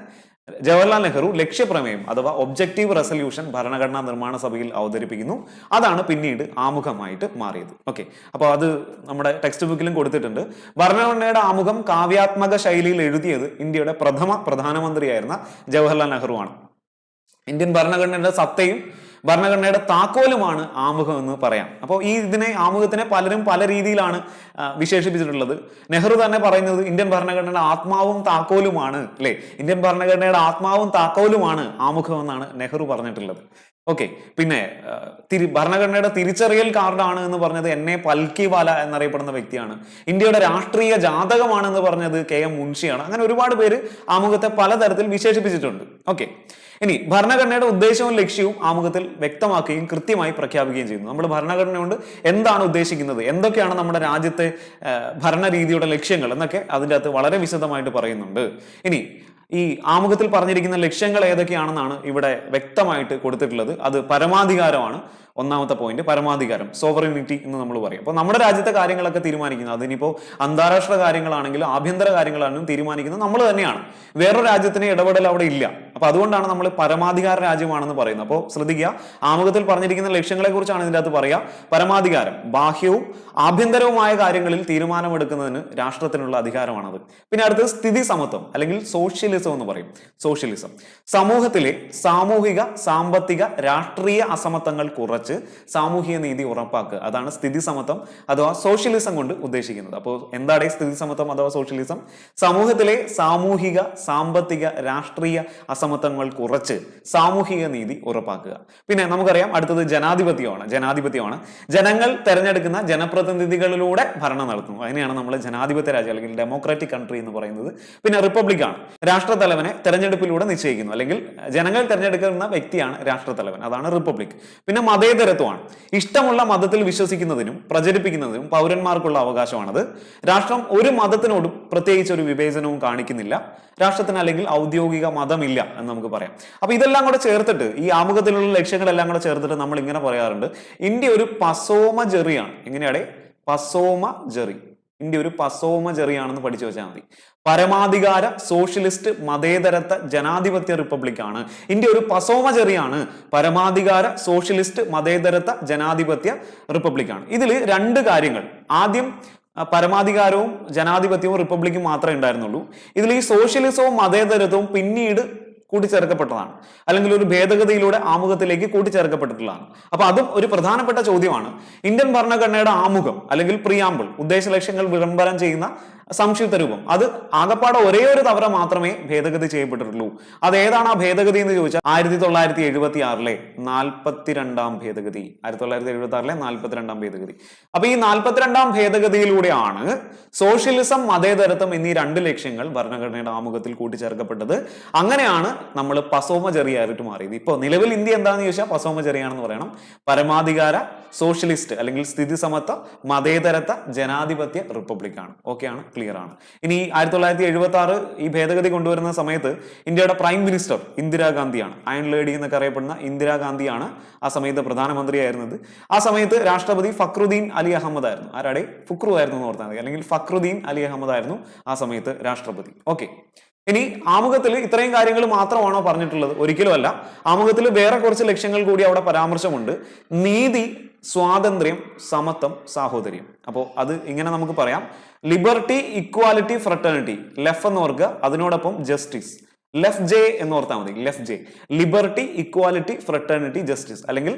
ജവഹർലാൽ നെഹ്റു ലക്ഷ്യപ്രമേയം അഥവാ ഒബ്ജക്റ്റീവ് റെസൊല്യൂഷൻ ഭരണഘടനാ നിർമ്മാണ സഭയിൽ അവതരിപ്പിക്കുന്നു. അതാണ് പിന്നീട് ആമുഖമായിട്ട് മാറിയത്. ഓക്കെ, അപ്പോൾ അത് നമ്മുടെ ടെക്സ്റ്റ് ബുക്കിലും കൊടുത്തിട്ടുണ്ട്. ഭരണഘടനയുടെ ആമുഖം കാവ്യാത്മക ശൈലിയിൽ എഴുതിയത് ഇന്ത്യയുടെ പ്രഥമ പ്രധാനമന്ത്രിയായിരുന്ന ജവഹർലാൽ നെഹ്റു ആണ്. ഇന്ത്യൻ ഭരണഘടനയുടെ സത്തയും ഭരണഘടനയുടെ താക്കോലുമാണ് ആമുഖം എന്ന് പറയാം. അപ്പോൾ ആമുഖത്തിനെ പലരും പല രീതിയിലാണ് വിശേഷിപ്പിച്ചിട്ടുള്ളത്. നെഹ്റു തന്നെ പറയുന്നത് ഇന്ത്യൻ ഭരണഘടനയുടെ ആത്മാവും താക്കോലുമാണ്, അല്ലെ? ഇന്ത്യൻ ഭരണഘടനയുടെ ആത്മാവും താക്കോലുമാണ് ആമുഖം എന്നാണ് നെഹ്റു പറഞ്ഞിട്ടുള്ളത്. ഓക്കെ, പിന്നെ ഭരണഘടനയുടെ തിരിച്ചറിയൽ കാർഡാണ് എന്ന് പറഞ്ഞത് എൻ എ പൽക്കിവാല എന്നറിയപ്പെടുന്ന വ്യക്തിയാണ്. ഇന്ത്യയുടെ രാഷ്ട്രീയ ജാതകമാണെന്ന് പറഞ്ഞത് കെ എം മുൻഷിയാണ്. അങ്ങനെ ഒരുപാട് പേര് ആമുഖത്തെ പലതരത്തിൽ വിശേഷിപ്പിച്ചിട്ടുണ്ട്. ഓക്കെ, ഇനി ഭരണഘടനയുടെ ഉദ്ദേശവും ലക്ഷ്യവും ആമുഖത്തിൽ വ്യക്തമാക്കുകയും കൃത്യമായി പ്രഖ്യാപിക്കുകയും ചെയ്യുന്നു. നമ്മൾ ഭരണഘടന കൊണ്ട് എന്താണ് ഉദ്ദേശിക്കുന്നത്, എന്തൊക്കെയാണ് നമ്മുടെ രാജ്യത്തെ ഭരണരീതിയുടെ ലക്ഷ്യങ്ങൾ എന്നൊക്കെ അതിൻ്റെ അകത്ത് വളരെ വിശദമായിട്ട് പറയുന്നുണ്ട്. ഇനി ഈ ആമുഖത്തിൽ പറഞ്ഞിരിക്കുന്ന ലക്ഷ്യങ്ങൾ ഏതൊക്കെയാണെന്നാണ് ഇവിടെ വ്യക്തമായിട്ട് കൊടുത്തിട്ടുള്ളത്. അത് പരമാധികാരമാണ്. ഒന്നാമത്തെ പോയിന്റ് പരമാധികാരം, സോവറിനിറ്റി എന്ന് നമ്മൾ പറയും. അപ്പോൾ നമ്മുടെ രാജ്യത്തെ കാര്യങ്ങളൊക്കെ തീരുമാനിക്കുന്നത്, അതിനിപ്പോൾ അന്താരാഷ്ട്ര കാര്യങ്ങളാണെങ്കിലും ആഭ്യന്തര കാര്യങ്ങളാണെങ്കിലും തീരുമാനിക്കുന്നത് നമ്മൾ തന്നെയാണ്. വേറൊരു രാജ്യത്തിന് ഇടപെടൽ അവിടെ ഇല്ല. അപ്പൊ അതുകൊണ്ടാണ് നമ്മൾ പരമാധികാര രാജ്യമാണെന്ന് പറയുന്നത്. അപ്പോൾ ശ്രദ്ധിക്കുക, ആമുഖത്തിൽ പറഞ്ഞിരിക്കുന്ന ലക്ഷ്യങ്ങളെ കുറിച്ചാണ് ഇതിൻ്റെ അകത്ത് പറയുക. പരമാധികാരം, ബാഹ്യവും ആഭ്യന്തരവുമായ കാര്യങ്ങളിൽ തീരുമാനമെടുക്കുന്നതിന് രാഷ്ട്രത്തിനുള്ള അധികാരമാണത്. പിന്നെ അടുത്തത് സ്ഥിതി സമത്വം അല്ലെങ്കിൽ സോഷ്യലിസം എന്ന് പറയും. സോഷ്യലിസം സമൂഹത്തിലെ സാമൂഹിക, സാമ്പത്തിക, രാഷ്ട്രീയ അസമത്വങ്ങൾ കുറച്ച് സാമൂഹിക നീതി ഉറപ്പാക്കുക. അതാണ് സ്ഥിതി സമത്വം അഥവാ സോഷ്യലിസം കൊണ്ട് ഉദ്ദേശിക്കുന്നത്. അപ്പോൾ എന്താണ് സ്ഥിതി സമത്വം അഥവാ സോഷ്യലിസം? സമൂഹത്തിലെ സാമൂഹിക, സാമ്പത്തിക, രാഷ്ട്രീയ അസമത്വങ്ങൾ കുറച്ച് സാമൂഹിക നീതി ഉറപ്പാക്കുക. പിന്നെ നമുക്കറിയാം അടുത്തത് ജനാധിപത്യമാണ്. ജനങ്ങൾ തെരഞ്ഞെടുക്കുന്ന ജനപ്രതിനിധികളിലൂടെ ഭരണം നടത്തുന്നു. അതിനെയാണ് നമ്മൾ ജനാധിപത്യ രാജ്യം അല്ലെങ്കിൽ ഡെമോക്രാറ്റിക് കൺട്രി എന്ന് പറയുന്നത്. പിന്നെ റിപ്പബ്ലിക്കാണ്. രാഷ്ട്രത്തലവനെ തെരഞ്ഞെടുപ്പിലൂടെ നിശ്ചയിക്കുന്നു, അല്ലെങ്കിൽ ജനങ്ങൾ തെരഞ്ഞെടുക്കുന്ന വ്യക്തിയാണ് രാഷ്ട്രത്തലവൻ. അതാണ് റിപ്പബ്ലിക്. പിന്നെ മതേതരത്വമാണ്. ഇഷ്ടമുള്ള മതത്തിൽ വിശ്വസിക്കുന്നതിനും പ്രചരിപ്പിക്കുന്നതിനും പൗരന്മാർക്കുള്ള അവകാശമാണത്. രാഷ്ട്രം ഒരു മതത്തിനോടും പ്രത്യേകിച്ച് ഒരു വിവേചനവും കാണിക്കുന്നില്ല. രാഷ്ട്രത്തിന് അല്ലെങ്കിൽ ഔദ്യോഗിക മതമില്ല എന്ന് നമുക്ക് പറയാം. അപ്പൊ ഇതെല്ലാം കൂടെ ചേർത്തിട്ട്, ഈ ആമുഖത്തിലുള്ള ലക്ഷ്യങ്ങളെല്ലാം കൂടെ ചേർത്തിട്ട് നമ്മൾ ഇങ്ങനെ പറയാറുണ്ട്, ഇന്ത്യ ഒരു പസോമ ജെറിയാണ്. എങ്ങനെയാണ് പസോമ ജെറി? ഇന്ത്യ ഒരു പസോമ ജെറിയാണെന്ന് പഠിച്ചു വെച്ചാൽ മതി. പരമാധികാര, സോഷ്യലിസ്റ്റ്, മതേതരത്വ, ജനാധിപത്യ റിപ്പബ്ലിക്കാണ്. ഇന്ത്യ ഒരു പസോമ ജെറിയാണ്. പരമാധികാര, സോഷ്യലിസ്റ്റ്, മതേതരത്വ, ജനാധിപത്യ റിപ്പബ്ലിക്കാണ്. ഇതിൽ രണ്ട് കാര്യങ്ങൾ, ആദ്യം പരമാധികാരവും ജനാധിപത്യവും റിപ്പബ്ലിക്കും മാത്രമേ ഉണ്ടായിരുന്നുള്ളൂ. ഇതിൽ ഈ സോഷ്യലിസവും മതേതരത്വവും പിന്നീട് കൂട്ടിച്ചേർക്കപ്പെട്ടതാണ്, അല്ലെങ്കിൽ ഒരു ഭേദഗതിയിലൂടെ ആമുഖത്തിലേക്ക് കൂട്ടിച്ചേർക്കപ്പെട്ടിട്ടുള്ളതാണ്. അപ്പൊ അതും ഒരു പ്രധാനപ്പെട്ട ചോദ്യമാണ്. ഇന്ത്യൻ ഭരണഘടനയുടെ ആമുഖം അല്ലെങ്കിൽ പ്രിയാമ്പിൾ, ഉദ്ദേശ ലക്ഷ്യങ്ങൾ വിളംബരം ചെയ്യുന്ന സംക്ഷിപ്ത രൂപം, അത് ആകപ്പാടെ ഒരേ ഒരു തവണ മാത്രമേ ഭേദഗതി ചെയ്യപ്പെട്ടിട്ടുള്ളൂ. അത് ഏതാണ് ആ ഭേദഗതി എന്ന് ചോദിച്ചാൽ 1976 42-ാം ഭേദഗതി. 1976 42-ാം ഭേദഗതി. അപ്പൊ ഈ 42-ാം ഭേദഗതിയിലൂടെയാണ് സോഷ്യലിസം, മതേതരത്വം എന്നീ രണ്ട് ലക്ഷ്യങ്ങൾ ഭരണഘടനയുടെ ആമുഖത്തിൽ കൂട്ടിച്ചേർക്കപ്പെട്ടത്. അങ്ങനെയാണ് നമ്മൾ പസോമ ജെറിയായിട്ട് മാറിയത്. ഇപ്പൊ നിലവിൽ ഇന്ത്യ എന്താണെന്ന് ചോദിച്ചാൽ പസോമ ജെറിയാണെന്ന് പറയണം. പരമാധികാര, സോഷ്യലിസ്റ്റ് അല്ലെങ്കിൽ സ്ഥിതി സമത്വ, മതേതരത്വ, ജനാധിപത്യ റിപ്പബ്ലിക്കാണ്. ഓക്കെയാണ്. ക്ലിയർ ആണ്. ഇനി 1976 ഈ ഭേദഗതി കൊണ്ടുവരുന്ന സമയത്ത് ഇന്ത്യയുടെ പ്രൈം മിനിസ്റ്റർ ഇന്ദിരാഗാന്ധിയാണ്. അയൺ ലേഡി എന്നൊക്കെ അറിയപ്പെടുന്ന ഇന്ദിരാഗാന്ധിയാണ് ആ സമയത്ത് പ്രധാനമന്ത്രിയായിരുന്നത്. ആ സമയത്ത് രാഷ്ട്രപതി ഫക്രുദ്ദീൻ അലി അഹമ്മദ് ആയിരുന്നു. ആരാടെ? ഫുക്രു ആയിരുന്നു എന്ന് ഓർത്താൽ മതി, അല്ലെങ്കിൽ ഫക്രുദ്ദീൻ അലി അഹമ്മദ് ആയിരുന്നു ആ സമയത്ത് രാഷ്ട്രപതി. ഓക്കെ, ഇനി ആമുഖത്തിൽ ഇത്രയും കാര്യങ്ങൾ മാത്രമാണോ പറഞ്ഞിട്ടുള്ളത്? ഒരിക്കലും അല്ല. ആമുഖത്തിൽ വേറെ കുറച്ച് ലക്ഷ്യങ്ങൾ കൂടി അവിടെ പരാമർശമുണ്ട്. നീതി, സ്വാതന്ത്ര്യം, സമത്വം, സാഹോദര്യം. അപ്പോൾ അത് ഇങ്ങനെ നമുക്ക് പറയാം: ലിബർട്ടി, ഇക്വാലിറ്റി, ഫ്രട്ടേണിറ്റി. ലെഫ് എന്ന് ഓർക്കുക, അതിനോടൊപ്പം ജസ്റ്റിസ്. ലെഫ് ജെ എന്ന് ഓർത്താൽ മതി. Left J, liberty, equality, fraternity, justice. അല്ലെങ്കിൽ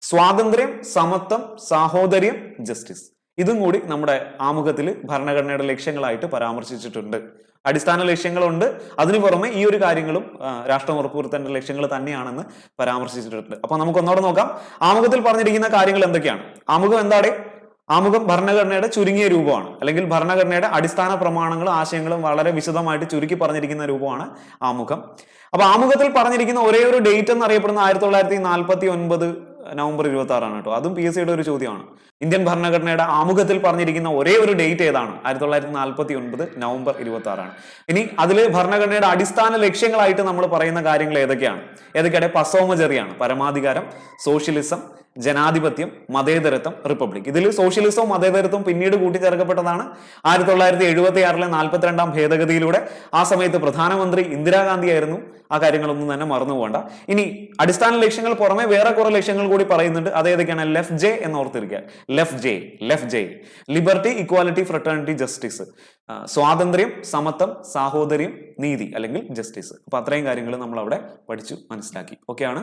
സ്വാതന്ത്ര്യം, സമത്വം, സാഹോദര്യം, ജസ്റ്റിസ്. ഇതും കൂടി നമ്മുടെ ആമുഖത്തിൽ ഭരണഘടനയുടെ ലക്ഷ്യങ്ങളായിട്ട് പരാമർശിച്ചിട്ടുണ്ട്. അടിസ്ഥാന ലക്ഷ്യങ്ങളുണ്ട്, അതിനു പുറമെ ഈ ഒരു കാര്യങ്ങളും രാഷ്ട്രം ഉറപ്പുവരുത്തേണ്ട ലക്ഷ്യങ്ങൾ തന്നെയാണെന്ന് പരാമർശിച്ചിട്ടുണ്ട്. അപ്പൊ നമുക്ക് ഒന്നോടെ നോക്കാം ആമുഖത്തിൽ പറഞ്ഞിരിക്കുന്ന കാര്യങ്ങൾ എന്തൊക്കെയാണ്. ആമുഖം എന്താണ്? ആമുഖം ഭരണഘടനയുടെ ചുരുങ്ങിയ രൂപമാണ്, അല്ലെങ്കിൽ ഭരണഘടനയുടെ അടിസ്ഥാന പ്രമാണങ്ങളും ആശയങ്ങളും വളരെ വിശദമായിട്ട് ചുരുക്കി പറഞ്ഞിരിക്കുന്ന രൂപമാണ് ആമുഖം. അപ്പൊ ആമുഖത്തിൽ പറഞ്ഞിരിക്കുന്ന ഒരേ ഒരു ഡേറ്റ് എന്നറിയപ്പെടുന്ന 1949 നവംബർ 26 ആണ് കേട്ടോ. അതും PSC യുടെ ഒരു ചോദ്യമാണ്. ഇന്ത്യൻ ഭരണഘടനയുടെ ആമുഖത്തിൽ പറഞ്ഞിരിക്കുന്ന ഒരേ ഒരു ഡേറ്റ് ഏതാണ്? 1949 നവംബർ 26 ആണ്. ഇനി അതിൽ ഭരണഘടനയുടെ അടിസ്ഥാന ലക്ഷ്യങ്ങളായിട്ട് നമ്മൾ പറയുന്ന കാര്യങ്ങൾ ഏതൊക്കെയാണ്? ഏതൊക്കെയാണ്? പസോമജറിയാണ്, പരമാധികാരം, സോഷ്യലിസം, ജനാധിപത്യം, മതേതരത്വം, റിപ്പബ്ലിക്. ഇതിൽ സോഷ്യലിസവും മതേതരത്വവും പിന്നീട് കൂട്ടിച്ചേർക്കപ്പെട്ടതാണ് 1976 42ാം ഭേദഗതിയിലൂടെ. ആ സമയത്ത് പ്രധാനമന്ത്രി ഇന്ദിരാഗാന്ധി ആയിരുന്നു. ആ കാര്യങ്ങളൊന്നും തന്നെ മറന്നു പോകണ്ട. ഇനി അടിസ്ഥാന ലക്ഷ്യങ്ങൾ പുറമെ വേറെ കുറെ ലക്ഷ്യങ്ങൾ കൂടി പറയുന്നുണ്ട്. അതേതൊക്കെയാണ്? ലെഫ് ജെ എന്ന് ഓർത്തിരിക്കുക. Left J, liberty, equality, fraternity, justice. സ്വാതന്ത്ര്യം, സമത്വം, സാഹോദര്യം, നീതി അല്ലെങ്കിൽ ജസ്റ്റിസ്. അപ്പൊ അത്രയും കാര്യങ്ങൾ നമ്മൾ അവിടെ പഠിച്ചു മനസ്സിലാക്കി. ഓക്കെയാണ്.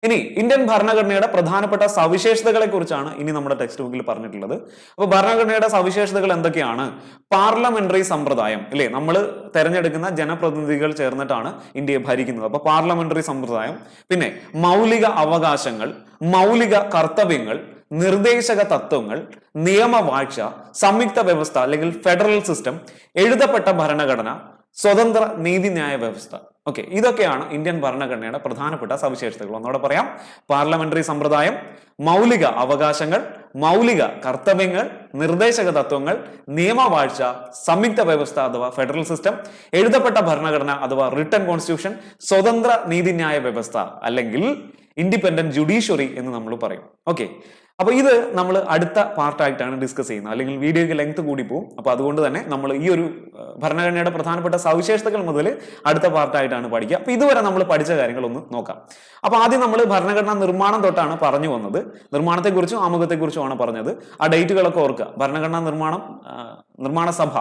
ഇനി ഇന്ത്യൻ ഭരണഘടനയുടെ പ്രധാനപ്പെട്ട സവിശേഷതകളെ കുറിച്ചാണ് ഇനി നമ്മുടെ ടെക്സ്റ്റ് ബുക്കിൽ പറഞ്ഞിട്ടുള്ളത്. അപ്പൊ ഭരണഘടനയുടെ സവിശേഷതകൾ എന്തൊക്കെയാണ്? പാർലമെന്ററി സമ്പ്രദായം, അല്ലെ? നമ്മൾ തെരഞ്ഞെടുക്കുന്ന ജനപ്രതിനിധികൾ ചേർന്നിട്ടാണ് ഇന്ത്യയെ ഭരിക്കുന്നത്. അപ്പൊ പാർലമെന്ററി സമ്പ്രദായം. പിന്നെ മൗലിക അവകാശങ്ങൾ, മൗലിക കർത്തവ്യങ്ങൾ, നിർദ്ദേശക തത്വങ്ങൾ, നിയമവാഴ്ച, സംയുക്ത വ്യവസ്ഥ അല്ലെങ്കിൽ ഫെഡറൽ സിസ്റ്റം, എഴുതപ്പെട്ട ഭരണഘടന, സ്വതന്ത്ര നീതിന്യായ വ്യവസ്ഥ. ഓക്കെ, ഇതൊക്കെയാണ് ഇന്ത്യൻ ഭരണഘടനയുടെ പ്രധാനപ്പെട്ട സവിശേഷതകൾ. ഒന്നുകൂടെ പറയാം: പാർലമെന്ററി സമ്പ്രദായം, മൗലിക അവകാശങ്ങൾ, മൗലിക കർത്തവ്യങ്ങൾ, നിർദ്ദേശക തത്വങ്ങൾ, നിയമവാഴ്ച, സംയുക്ത വ്യവസ്ഥ അഥവാ ഫെഡറൽ സിസ്റ്റം, എഴുതപ്പെട്ട ഭരണഘടന അഥവാ റിട്ടൺ കോൺസ്റ്റിറ്റ്യൂഷൻ, സ്വതന്ത്ര നീതിന്യായ വ്യവസ്ഥ അല്ലെങ്കിൽ ഇൻഡിപെൻഡന്റ് ജുഡീഷ്യറി എന്ന് നമ്മൾ പറയും. ഓക്കെ, അപ്പൊ ഇത് നമ്മൾ അടുത്ത പാർട്ടായിട്ടാണ് ഡിസ്കസ് ചെയ്യുന്നത്, അല്ലെങ്കിൽ വീഡിയോയ്ക്ക് ലെങ്ത് കൂടി പോകും. അപ്പൊ അതുകൊണ്ട് തന്നെ നമ്മൾ ഈ ഒരു ഭരണഘടനയുടെ പ്രധാനപ്പെട്ട സവിശേഷതകൾ മുതൽ അടുത്ത പാർട്ടായിട്ടാണ് പഠിക്കുക. അപ്പൊ ഇതുവരെ നമ്മൾ പഠിച്ച കാര്യങ്ങളൊന്ന് നോക്കാം. അപ്പൊ ആദ്യം നമ്മൾ ഭരണഘടനാ നിർമ്മാണം തൊട്ടാണ് പറഞ്ഞു വന്നത്. നിർമ്മാണത്തെക്കുറിച്ചും ആമുഖത്തെക്കുറിച്ചുമാണ് പറഞ്ഞത്. ആ ഡേറ്റുകളൊക്കെ ഓർക്കുക. ഭരണഘടനാ നിർമ്മാണ സഭ,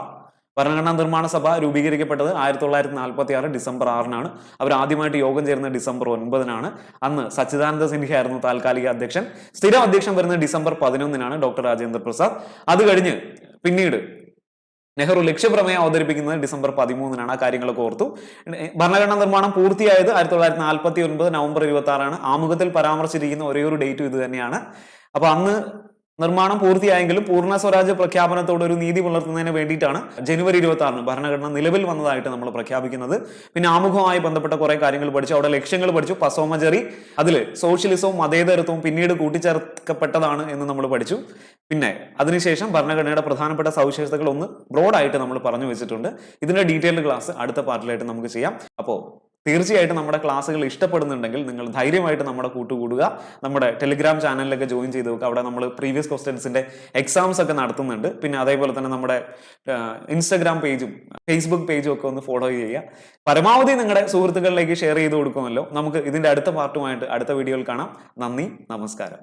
ഭരണഘടനാ നിർമ്മാണ സഭ രൂപീകരിക്കപ്പെട്ടത് 1946 ഡിസംബർ 6-നാണ്. അവർ ആദ്യമായിട്ട് യോഗം ചേരുന്നത് ഡിസംബർ 9-നാണ്. അന്ന് സച്ചിദാനന്ദ സിൻഹ ആയിരുന്നു താൽക്കാലിക അധ്യക്ഷൻ. സ്ഥിരം അധ്യക്ഷൻ വരുന്നത് ഡിസംബർ 11-നാണ്, ഡോക്ടർ രാജേന്ദ്ര പ്രസാദ്. അത് കഴിഞ്ഞ് പിന്നീട് നെഹ്റു ലക്ഷ്യപ്രമേയം അവതരിപ്പിക്കുന്നത് ഡിസംബർ 13-നാണ്. ആ കാര്യങ്ങളൊക്കെ ഓർത്തു. ഭരണഘടനാ നിർമ്മാണം പൂർത്തിയായത് 1949 നവംബർ 26-ആണ്. ആമുഖത്തിൽ പരാമർശിച്ചിരിക്കുന്ന ഒരേ ഒരു ഡേറ്റും ഇത് തന്നെയാണ്. അപ്പൊ അന്ന് നിർമ്മാണം പൂർത്തിയായെങ്കിലും പൂർണ്ണ സ്വരാജ്യ പ്രഖ്യാപനത്തോട് ഒരു നീതി പുലർത്തുന്നതിന് വേണ്ടിയിട്ടാണ് ജനുവരി 26-ന് ഭരണഘടന നിലവിൽ വന്നതായിട്ട് നമ്മൾ പ്രഖ്യാപിക്കുന്നത്. പിന്നെ ആമുഖവുമായി ബന്ധപ്പെട്ട കുറെ കാര്യങ്ങൾ പഠിച്ചു, അവിടെ ലക്ഷ്യങ്ങൾ പഠിച്ചു. പസോമജറി, അതിൽ സോഷ്യലിസവും മതേതരത്വവും പിന്നീട് കൂട്ടിച്ചേർക്കപ്പെട്ടതാണ് എന്ന് നമ്മൾ പഠിച്ചു. പിന്നെ അതിനുശേഷം ഭരണഘടനയുടെ പ്രധാനപ്പെട്ട സവിശേഷതകൾ ഒന്ന് ബ്രോഡായിട്ട് നമ്മൾ പറഞ്ഞു വെച്ചിട്ടുണ്ട്. ഇതിന്റെ ഡീറ്റെയിൽഡ് ക്ലാസ് അടുത്ത പാർട്ടിലായിട്ട് നമുക്ക് ചെയ്യാം. അപ്പോൾ തീർച്ചയായിട്ടും നമ്മുടെ ക്ലാസ്സുകൾ ഇഷ്ടപ്പെടുന്നുണ്ടെങ്കിൽ നിങ്ങൾ ധൈര്യമായിട്ട് നമ്മുടെ കൂട്ടുകൂടുക. നമ്മുടെ ടെലിഗ്രാം ചാനലിലൊക്കെ ജോയിൻ ചെയ്ത് വെക്കുക. അവിടെ നമ്മൾ പ്രീവിയസ് ക്വസ്റ്റ്യൻസിന്റെ എക്സാംസ് ഒക്കെ നടത്തുന്നുണ്ട്. പിന്നെ അതേപോലെ തന്നെ നമ്മുടെ ഇൻസ്റ്റഗ്രാം പേജും ഫേസ്ബുക്ക് പേജും ഒക്കെ ഒന്ന് ഫോളോ ചെയ്യുക. പരമാവധി നിങ്ങളുടെ സുഹൃത്തുക്കളിലേക്ക് ഷെയർ ചെയ്ത് കൊടുക്കുമല്ലോ. നമുക്ക് ഇതിന്റെ അടുത്ത പാർട്ടുമായിട്ട് അടുത്ത വീഡിയോയിൽ കാണാം. നന്ദി, നമസ്കാരം.